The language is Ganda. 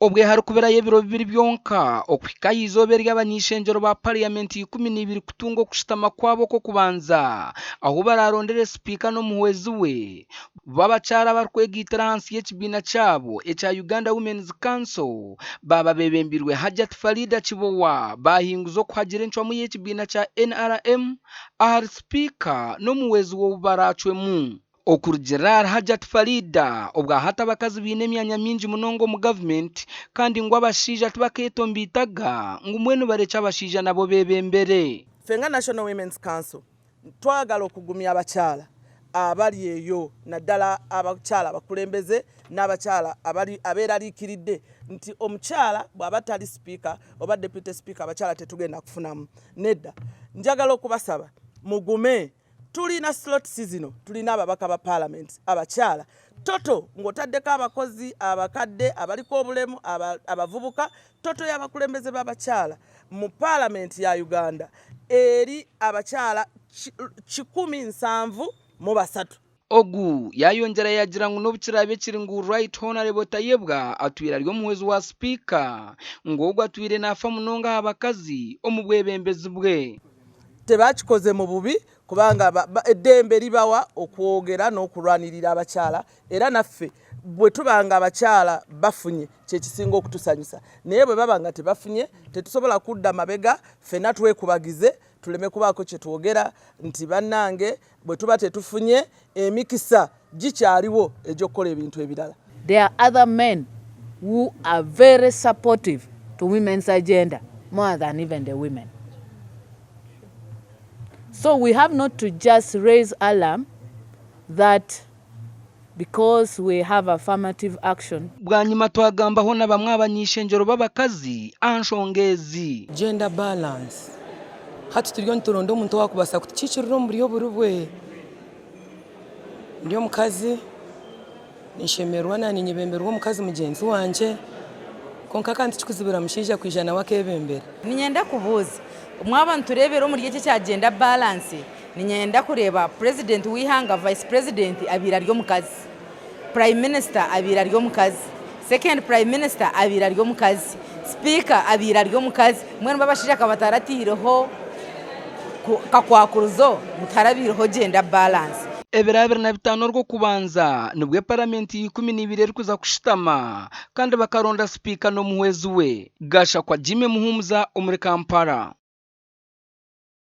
Obwe hari kubera y'ebiro bibiri byonka okwika izobe ry'abanyishenjero ba parliament 12 kutungo kushitama kwabo ko kubanza aho bararondere speaker no muhwezi we babacara barkwegitira hansi y'ekibina cyabo echa Uganda Women's Council baba bebembirwe Hajat Farida Chibowa bahinguzo kuhagira encwa mu y'ekibina cya NRM ahari speaker no muhwezi wo baracwe mu okurugirar Hajat Farida obwa hata bakazi bine emyanya mingi munongo mu government kandi ngo abashija tubaketombitaga ngo mwenu barecha abashija nabo bebembere Fenga National Women's Council twagala okugumya abakyala abali eyo naddala abakyala bakulembeze n'abakyala abali abeeraliikiridde nti omukyala bw'aba tali speaker oba deputy speaker abakyala tetugenda kufunamu nedda njagala okubasaba mugume tulina slot season tulina ababaka ba parliament abakyala toto ngotaddeko abakozi abakadde abaliko obulemu abavubuka toto y'abakulembeze b'abakyala mu parliament ya Uganda eri abakyala 173 ogu yayongera yagira ngo n'obukirabe kiri ngo right honorable Tayebwa atwira ryo muhwezi wa speaker ngo ogwo atwire nafa munonga abakazi omubwebembezi bwe tebakikoze mu bubi kubanga eddembe libawa okwogera n'okulwanirira abakyala era naffe bwe tubanga abakyala bafunye kye kisinga okutusanyusa naye bwe babanga tebafunye tetusobola kudda mabega fena twekubagize tuleme kubaako kye twogera nti bannange bwe tuba tetufunye emikisa gikyaliwo egy'okukola ebintu ebirala. There are other men who are very supportive to women's agenda more than even the women. So we have not to just raise alarm that because we have affirmative action. Bwanyuma twagambaho na bamwe abanyishenjero b'abakazi anshongezi gender balance hati turiyo nturondo omuntu wakubasa kutikikirira muri yo burubwe ndiyo mukazi nishemerwa nani nyibemberwa mukazi mugenzi wanje konka kandi kikuzibira mushija kwijana wakebembera ninyenda kubuza umwabantu turebera muri gice cya gender balance ninyenda kureba president wihanga vice president abira ryo mukazi prime minister abira ryo mukazi second prime minister abira ryo mukazi speaker abira ryo mukazi mwene babashije kabataratireho kakwakuruzo mutarabireho gender balance ebirabiri na bitano rwo kubanza nibwe parliament 12 eri kuza kushitama kandi bakaronda speaker no muhwezi we gasha kwa Jimmy Muhumuza omuri Kampala.